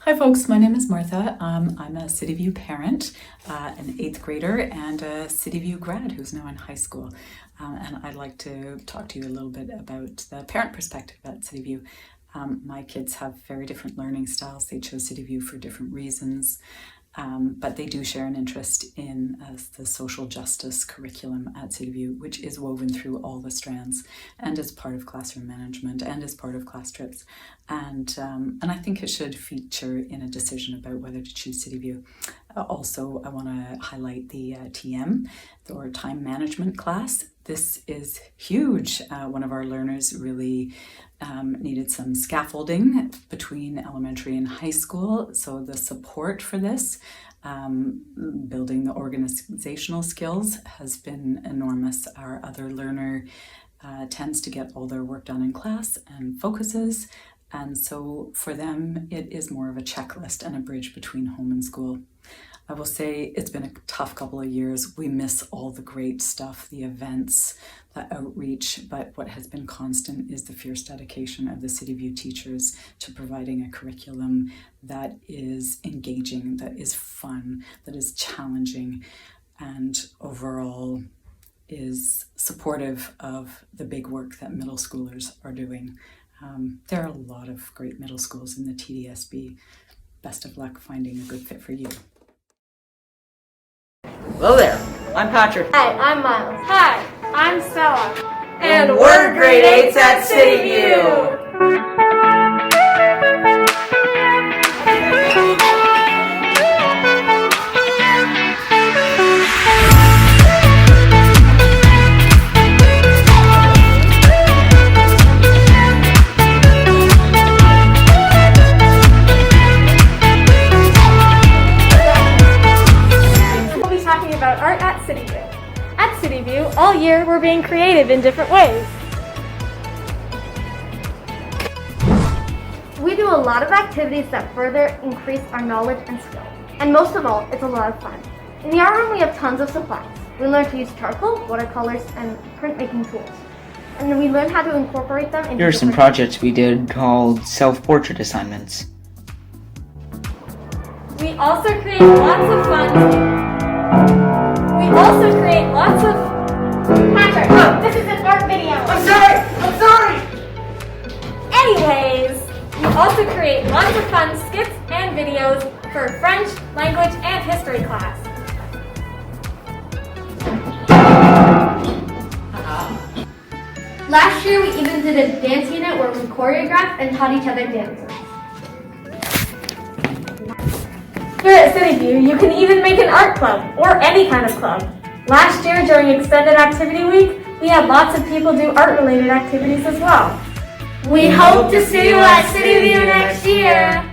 Hi folks, my name is Martha. I'm a CityView parent, an 8th grader, and a CityView grad who's now in high school. And I'd like to talk to you a little bit about the parent perspective at CityView. My kids have very different learning styles. They chose CityView for different reasons. But they do share an interest in the social justice curriculum at CityView, which is woven through all the strands and is part of classroom management and is part of class trips. And I think it should feature in a decision about whether to choose CityView. Also, I want to highlight the TM, or time management class. This is huge. One of our learners really needed some scaffolding between elementary and high school. So the support for this, building the organizational skills, has been enormous. Our other learner tends to get all their work done in class and focuses. And so for them, it is more of a checklist and a bridge between home and school. I will say it's been a tough couple of years. We miss all the great stuff, the events, the outreach, but what has been constant is the fierce dedication of the CityView teachers to providing a curriculum that is engaging, that is fun, that is challenging, and overall is supportive of the big work that middle schoolers are doing. There are a lot of great middle schools in the TDSB. Best of luck finding a good fit for you. Hello there, I'm Patrick. Hi, I'm Miles. Hi, I'm Stella. And we're grade 8s at CityView. About art at CityView. At CityView, all year we're being creative in different ways. We do a lot of activities that further increase our knowledge and skill. And most of all, it's a lot of fun. In the art room, we have tons of supplies. We learn to use charcoal, watercolors, and printmaking tools. And then we learn how to incorporate them into Here are some projects we did called self-portrait assignments. We also create lots of fun. Patrick, oh, this is an art video. I'm sorry! Anyways, we also create lots of fun skits and videos for French, language, and history class. Last year, we even did a dance unit where we choreographed and taught each other dances. Here at CityView, you can even make an art club, or any kind of club. Last year, during Extended Activity Week, we had lots of people do art-related activities as well. We hope to see you at CityView next year!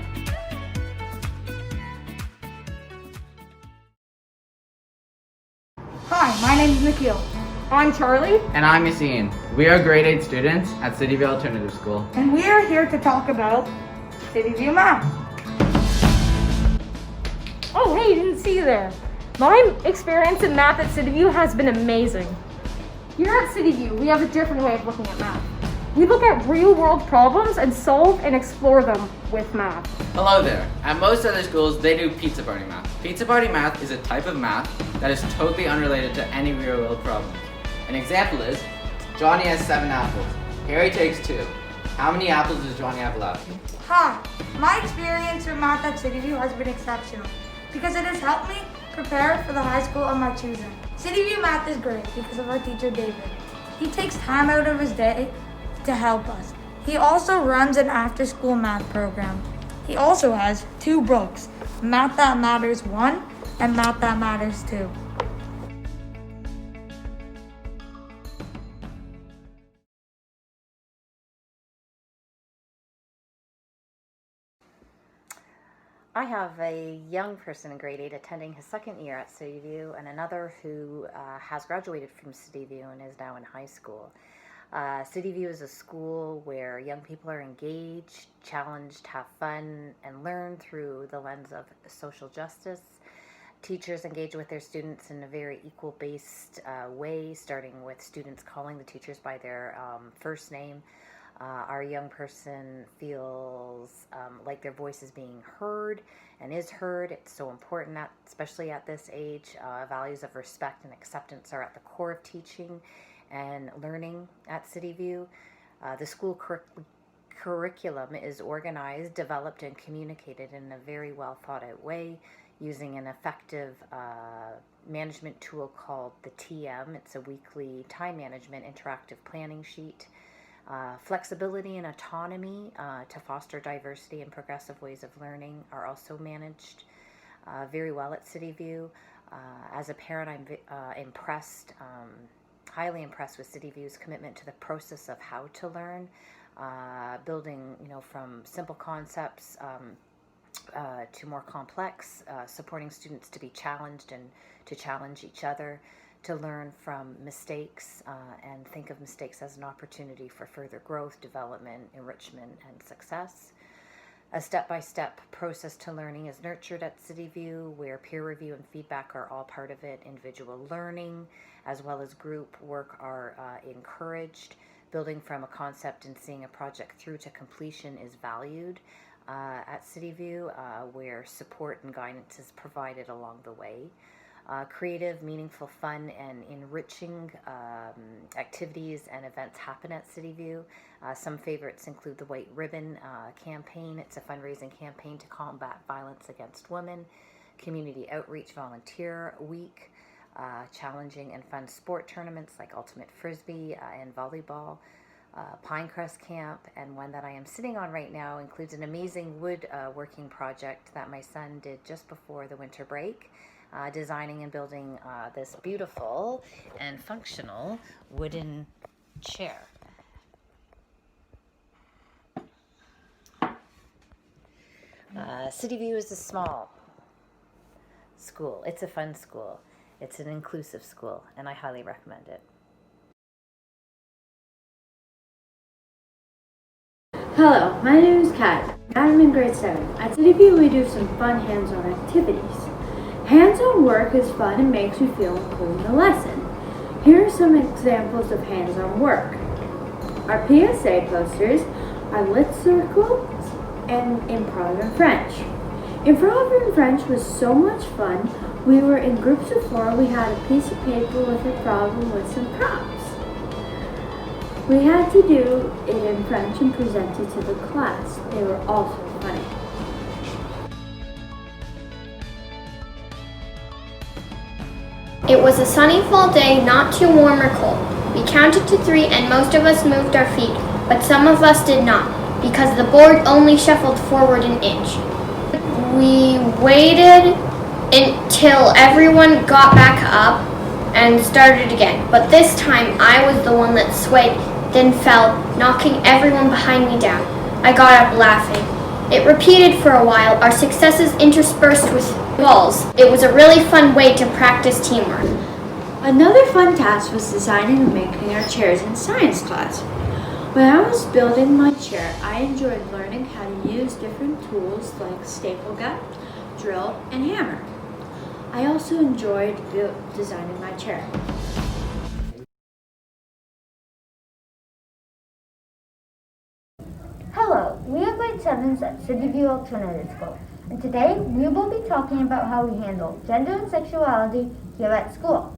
Hi, my name is Nikhil. I'm Charlie. And I'm Yassine. We are grade 8 students at CityView Alternative School. And we are here to talk about CityView Math. Oh, hey, didn't see you there. My experience in math at CityView has been amazing. Here at CityView, we have a different way of looking at math. We look at real-world problems and solve and explore them with math. Hello there. At most other schools, they do pizza party math. Pizza party math is a type of math that is totally unrelated to any real-world problem. An example is, Johnny has 7 apples. Harry takes 2. How many apples does Johnny have left? Hi, my experience with math at CityView has been exceptional because it has helped me prepare for the high school of my choosing. CityView Math is great because of our teacher David. He takes time out of his day to help us. He also runs an after-school math program. He also has 2 books, Math That Matters 1 and Math That Matters 2. I have a young person in grade 8 attending his 2nd year at CityView and another who has graduated from CityView and is now in high school. CityView is a school where young people are engaged, challenged, have fun, and learn through the lens of social justice. Teachers engage with their students in a very equal-based way, starting with students calling the teachers by their first name. Our young person feels like their voice is being heard and is heard. It's so important, especially at this age. Values of respect and acceptance are at the core of teaching and learning at City View. The school curriculum is organized, developed, and communicated in a very well thought out way using an effective management tool called the TM. It's a weekly time management interactive planning sheet. Flexibility and autonomy to foster diversity and progressive ways of learning are also managed very well at City View. As a parent, I'm impressed, highly impressed with City View's commitment to the process of how to learn, building, from simple concepts to more complex, supporting students to be challenged and to challenge each other, to learn from mistakes and think of mistakes as an opportunity for further growth, development, enrichment, and success. A step-by-step process to learning is nurtured at City View, where peer review and feedback are all part of it. Individual learning as well as group work are encouraged. Building from a concept and seeing a project through to completion is valued at City View, where support and guidance is provided along the way. Creative, meaningful, fun, and enriching activities and events happen at City View. Some favorites include the White Ribbon campaign. It's a fundraising campaign to combat violence against women. Community Outreach Volunteer Week. Challenging and fun sport tournaments like Ultimate Frisbee and volleyball. Pinecrest Camp, and one that I am sitting on right now includes an amazing woodworking project that my son did just before the winter break. Designing and building this beautiful and functional wooden chair. City View is a small school. It's a fun school. It's an inclusive school, and I highly recommend it. Hello, my name is Kat. I'm in grade 7. At City View, we do some fun hands-on activities. Hands-on work is fun and makes you feel included in the lesson. Here are some examples of hands-on work. Our PSA posters are lit circles and improv in French. Improv in French was so much fun. We were in groups of 4. We had a piece of paper with a problem with some prompts. We had to do it in French and present it to the class. They were also funny. It was a sunny fall day, not too warm or cold. We counted to 3 and most of us moved our feet, but some of us did not, because the board only shuffled forward an inch. We waited until everyone got back up and started again, but this time I was the one that swayed, then fell, knocking everyone behind me down. I got up laughing. It repeated for a while, our successes interspersed with balls. It was a really fun way to practice teamwork. Another fun task was designing and making our chairs in science class. When I was building my chair, I enjoyed learning how to use different tools like staple gun, drill, and hammer. I also enjoyed designing my chair. Hello, we are grade 7s at City View Alternative School, and today we will be talking about how we handle gender and sexuality here at school.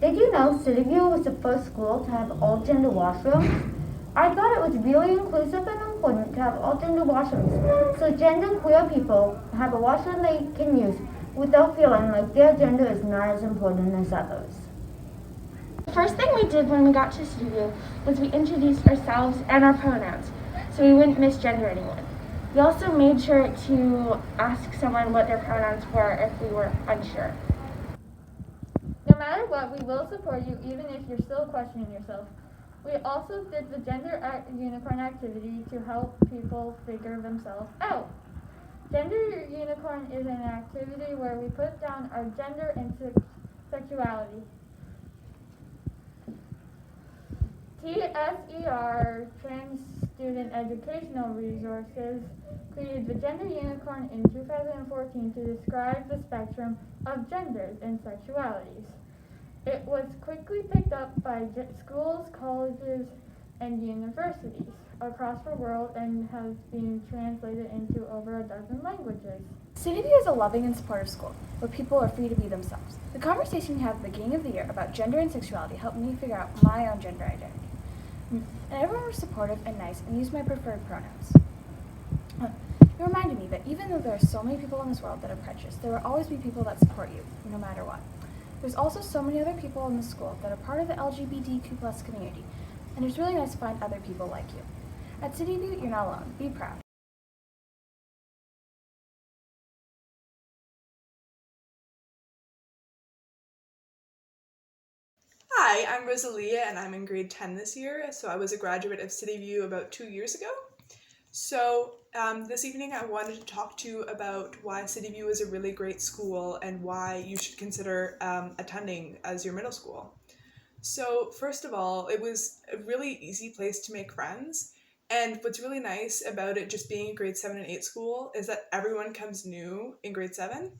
Did you know City View was the first school to have all gender washrooms? I thought it was really inclusive and important to have all gender washrooms, so gender queer people have a washroom they can use without feeling like their gender is not as important as others. The first thing we did when we got to City View was we introduced ourselves and our pronouns, so we wouldn't misgender anyone. We also made sure to ask someone what their pronouns were if we were unsure. No matter what, we will support you even if you're still questioning yourself. We also did the Gender Unicorn activity to help people figure themselves out. Gender Unicorn is an activity where we put down our gender and sexuality. TSER, Trans Student Educational Resources, created the Gender Unicorn in 2014 to describe the spectrum of genders and sexualities. It was quickly picked up by schools, colleges, and universities across the world and has been translated into over a dozen languages. City View is a loving and supportive school where people are free to be themselves. The conversation we had at the beginning of the year about gender and sexuality helped me figure out my own gender identity. And everyone was supportive and nice and used my preferred pronouns. It reminded me that even though there are so many people in this world that are prejudiced, there will always be people that support you, no matter what. There's also so many other people in the school that are part of the LGBTQ+ community, and it's really nice to find other people like you. At City View, you're not alone. Be proud. Hi, I'm Rosalia and I'm in grade 10 this year, so I was a graduate of City View about 2 years ago. So this evening I wanted to talk to you about why City View is a really great school and why you should consider attending as your middle school. So first of all, it was a really easy place to make friends, and what's really nice about it just being a grade 7 and 8 school is that everyone comes new in grade 7,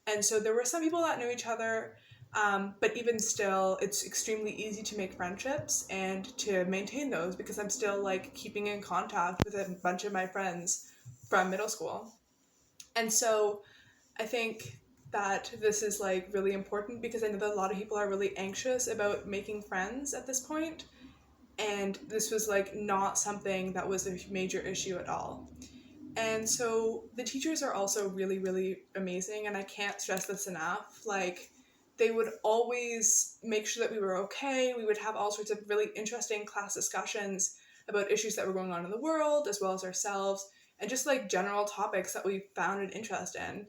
and so there were some people that knew each other, but even still, it's extremely easy to make friendships and to maintain those because I'm still like keeping in contact with a bunch of my friends from middle school. And so I think that this is like really important because I know that a lot of people are really anxious about making friends at this point, and this was like not something that was a major issue at all. And so the teachers are also really, really amazing, and I can't stress this enough. Like, they would always make sure that we were okay. We would have all sorts of really interesting class discussions about issues that were going on in the world, as well as ourselves, and just like general topics that we found an interest in.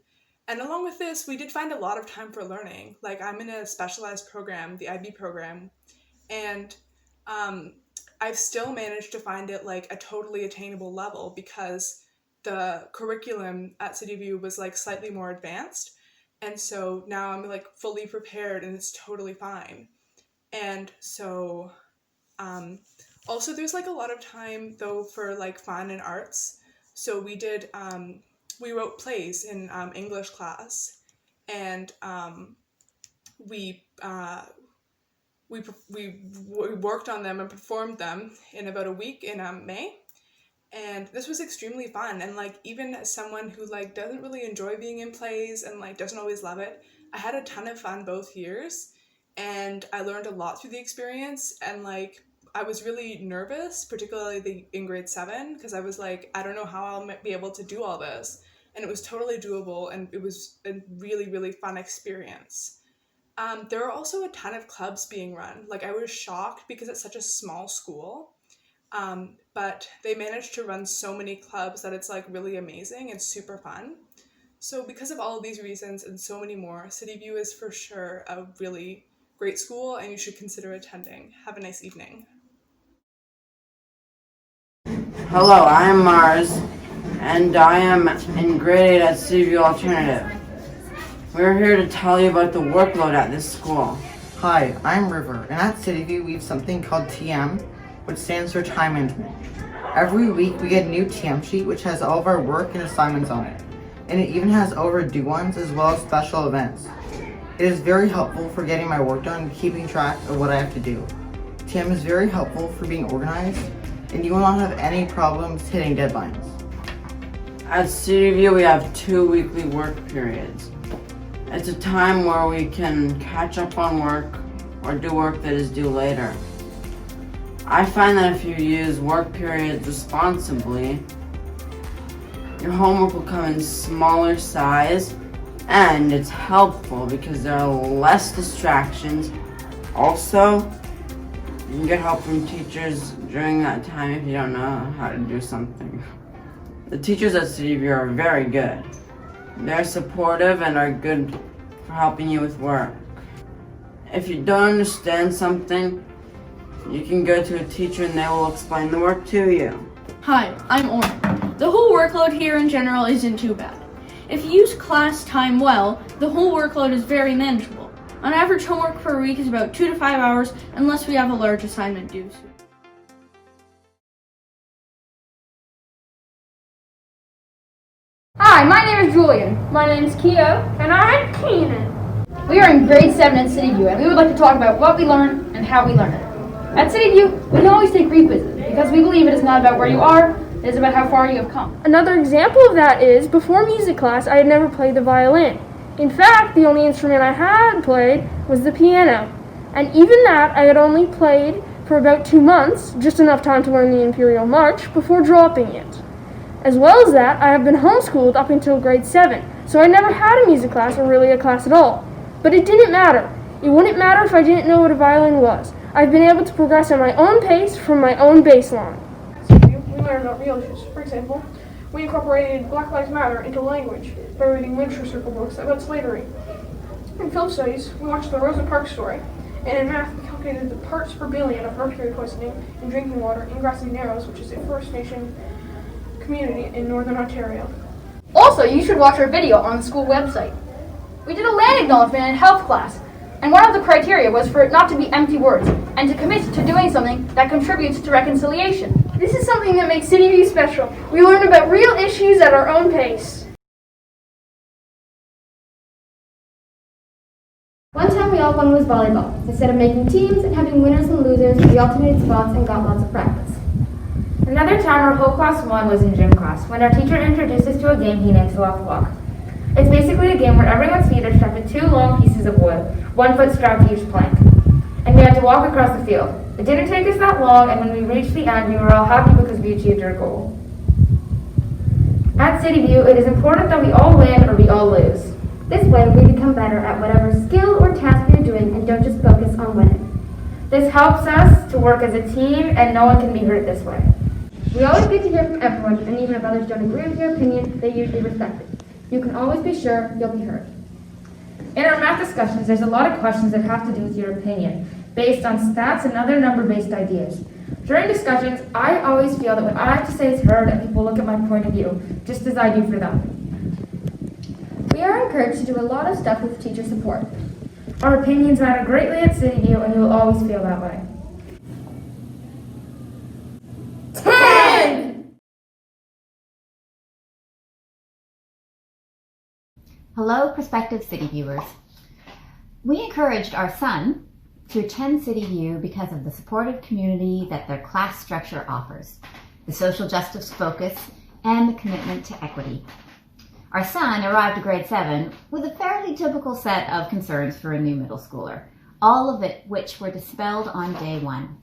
And along with this, we did find a lot of time for learning. Like, I'm in a specialized program, the IB program, and I've still managed to find it like a totally attainable level because the curriculum at City View was like slightly more advanced. And so now I'm like fully prepared and it's totally fine. And so also there's like a lot of time though for like fun and arts. So we did, we wrote plays in English class, and we worked on them and performed them in about a week in May. And this was extremely fun, and like even as someone who like doesn't really enjoy being in plays and like doesn't always love it, I had a ton of fun both years, and I learned a lot through the experience. And like I was really nervous, particularly in grade 7, because I was like, I don't know how I'll be able to do all this, and it was totally doable, and it was a really, really fun experience. There are also a ton of clubs being run. Like, I was shocked because it's such a small school. But they managed to run so many clubs that it's like really amazing and super fun. So because of all of these reasons and so many more, City View is for sure a really great school and you should consider attending. Have a nice evening. Hello, I am Mars, and I am in grade 8 at City View Alternative. We're here to tell you about the workload at this school. Hi, I'm River, and at City View we have something called TM, which stands for time management. Every week we get a new TM sheet which has all of our work and assignments on it, and it even has overdue ones as well as special events. It is very helpful for getting my work done and keeping track of what I have to do. TM is very helpful for being organized, and you will not have any problems hitting deadlines. At City View we have 2 weekly work periods. It's a time where we can catch up on work or do work that is due later. I find that if you use work periods responsibly, your homework will come in smaller size, and it's helpful because there are less distractions. Also, you can get help from teachers during that time if you don't know how to do something. The teachers at City View are very good. They're supportive and are good for helping you with work. If you don't understand something, you can go to a teacher and they will explain the work to you. Hi, I'm Oren. The whole workload here in general isn't too bad. If you use class time well, the whole workload is very manageable. On average, homework per week is about 2 to 5 hours unless we have a large assignment due. Hi, my name is Julian. My name's Keo. And I'm Keenan. We are in grade 7 at City View, and we would like to talk about what we learn and how we learn it. At City View, we can always take re-quizzes because we believe it is not about where you are, it is about how far you have come. Another example of that is, before music class, I had never played the violin. In fact, the only instrument I had played was the piano. And even that, I had only played for about 2 months, just enough time to learn the Imperial March, before dropping it. As well as that, I have been homeschooled up until grade 7, so I never had a music class or really a class at all. But it didn't matter. It wouldn't matter if I didn't know what a violin was. I've been able to progress at my own pace from my own baseline. We learned about real issues. For example, we incorporated Black Lives Matter into language by reading literature circle books about slavery. In film studies, we watched the Rosa Parks story, and in math, we calculated the parts per billion of mercury poisoning in drinking water in Grassy Narrows, which is a First Nation community in Northern Ontario. Also, you should watch our video on the school website. We did a land acknowledgement in health class, and one of the criteria was for it not to be empty words, and to commit to doing something that contributes to reconciliation. This is something that makes City View special. We learn about real issues at our own pace. One time we all won was volleyball. Instead of making teams and having winners and losers, we alternated spots and got lots of practice. Another time our whole class won was in gym class, when our teacher introduced us to a game he named Soft Walk. It's basically a game where everyone's feet are strapped to 2 long pieces of wood, 1 foot strapped to each plank. And we had to walk across the field. It didn't take us that long, and when we reached the end, we were all happy because we achieved our goal. At City View, it is important that we all win or we all lose. This way, we become better at whatever skill or task we are doing and don't just focus on winning. This helps us to work as a team, and no one can be hurt this way. We always get to hear from everyone, and even if others don't agree with your opinion, they usually respect it. You can always be sure you'll be heard. In our math discussions, there's a lot of questions that have to do with your opinion, based on stats and other number-based ideas. During discussions, I always feel that what I have to say is heard and people look at my point of view, just as I do for them. We are encouraged to do a lot of stuff with teacher support. Our opinions matter greatly at City View, and you will always feel that way. 10! Hello, prospective City Viewers. We encouraged our son to attend City View because of the supportive community that their class structure offers, the social justice focus, and the commitment to equity. Our son arrived at grade 7 with a fairly typical set of concerns for a new middle schooler, all of it which were dispelled on day 1.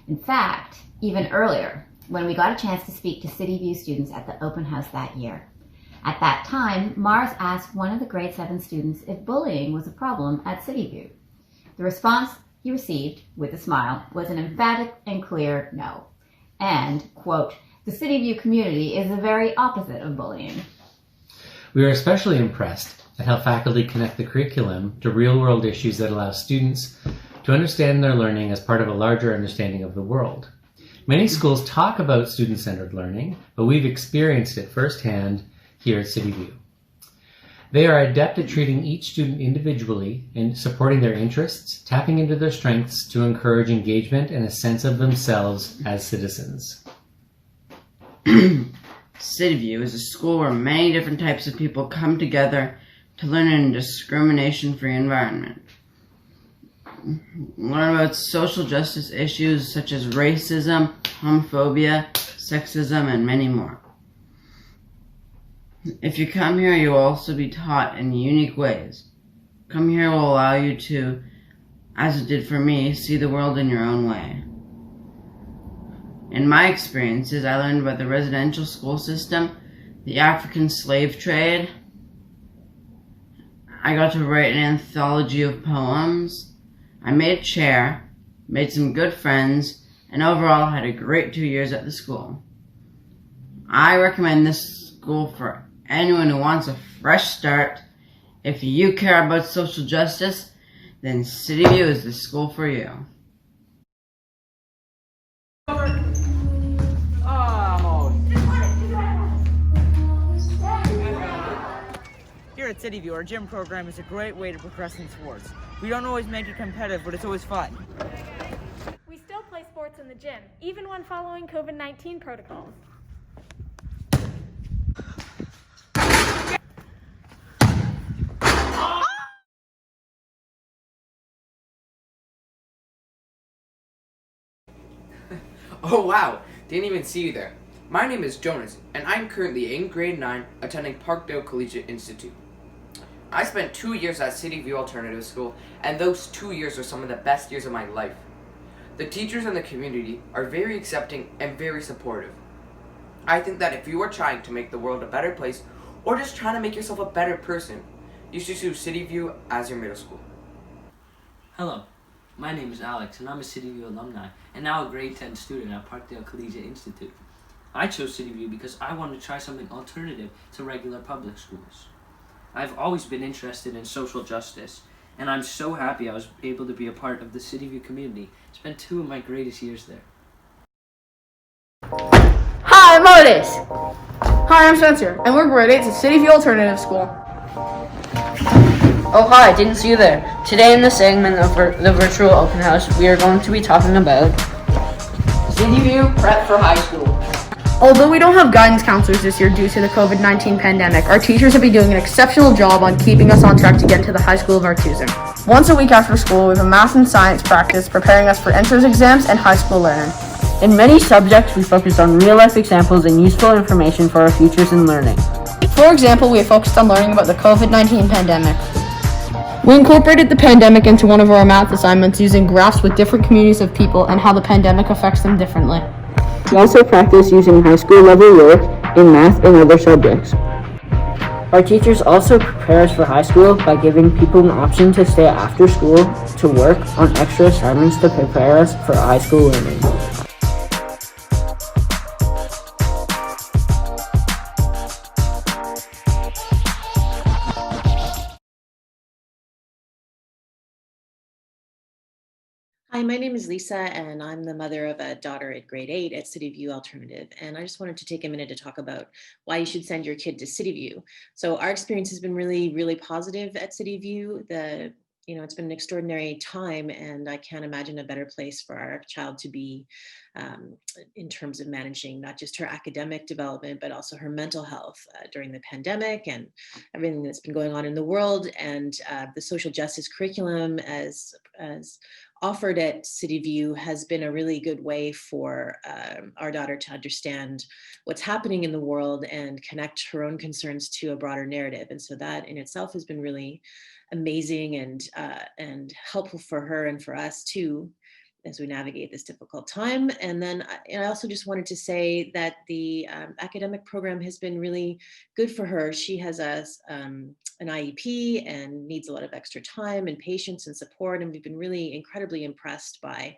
In fact, even earlier, when we got a chance to speak to City View students at the open house that year. At that time, Mars asked one of the grade 7 students if bullying was a problem at City View. The response he received, with a smile, was an emphatic and clear no. And, quote, the City View community is the very opposite of bullying. We are especially impressed at how faculty connect the curriculum to real-world issues that allow students to understand their learning as part of a larger understanding of the world. Many schools talk about student-centered learning, but we've experienced it firsthand here at City View. They are adept at treating each student individually and supporting their interests, tapping into their strengths to encourage engagement and a sense of themselves as citizens. City View is a school where many different types of people come together to learn in a discrimination-free environment. Learn about social justice issues such as racism, homophobia, sexism, and many more. If you come here, you will also be taught in unique ways. Come here will allow you to, as it did for me, see the world in your own way. In my experiences, I learned about the residential school system, the African slave trade. I got to write an anthology of poems. I made a chair, made some good friends, and overall had a great 2 years at the school. I recommend this school for anyone who wants a fresh start. If you care about social justice, then City View is the school for you. Here at City View, our gym program is a great way to progress in sports. We don't always make it competitive, but it's always fun. We still play sports in the gym, even when following COVID-19 protocols. Oh wow, didn't even see you there. My name is Jonas, and I'm currently in grade 9 attending Parkdale Collegiate Institute. I spent 2 years at City View Alternative School, and those 2 years were some of the best years of my life. The teachers and the community are very accepting and very supportive. I think that if you are trying to make the world a better place, or just trying to make yourself a better person, you should choose City View as your middle school. Hello, my name is Alex, and I'm a City View alumni, and now a grade 10 student at Parkdale Collegiate Institute. I chose City View because I wanted to try something alternative to regular public schools. I've always been interested in social justice, and I'm so happy I was able to be a part of the City View community. Spent 2 of my greatest years there. Hi, I'm Otis. Hi, I'm Spencer, and we're grade 8 at City View Alternative School. Oh hi, didn't see you there. Today in this segment of the virtual open house, we are going to be talking about City View Prep for High School. Although we don't have guidance counselors this year due to the COVID-19 pandemic, our teachers have been doing an exceptional job on keeping us on track to get into the high school of our choosing. Once a week after school, we have a math and science practice preparing us for entrance exams and high school learning. In many subjects, we focused on real-life examples and useful information for our futures in learning. For example, we have focused on learning about the COVID-19 pandemic. We incorporated the pandemic into one of our math assignments using graphs with different communities of people and how the pandemic affects them differently. We also practice using high school level work in math and other subjects. Our teachers also prepare us for high school by giving people an option to stay after school to work on extra assignments to prepare us for high school learning. Hi, my name is Lisa, and I'm the mother of a daughter at grade 8 at City View Alternative. And I just wanted to take a minute to talk about why you should send your kid to City View. So our experience has been really, really positive at City View. It's been an extraordinary time, and I can't imagine a better place for our child to be in terms of managing not just her academic development, but also her mental health during the pandemic and everything that's been going on in the world. And the social justice curriculum as offered at City View has been a really good way for our daughter to understand what's happening in the world and connect her own concerns to a broader narrative. And so that in itself has been really amazing and helpful for her and for us too, as we navigate this difficult time. And then I also just wanted to say that the academic program has been really good for her. She has an IEP and needs a lot of extra time and patience and support. And we've been really incredibly impressed by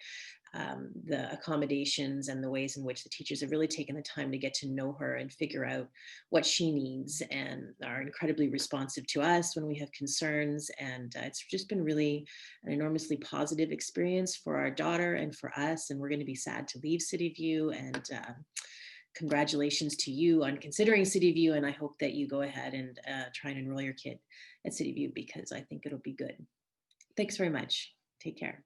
the accommodations and the ways in which the teachers have really taken the time to get to know her and figure out what she needs, and are incredibly responsive to us when we have concerns. And it's just been really an enormously positive experience for our daughter and for us. And we're going to be sad to leave City View, and congratulations to you on considering City View. And I hope that you go ahead and try and enroll your kid at City View, because I think it'll be good. Thanks very much. Take care.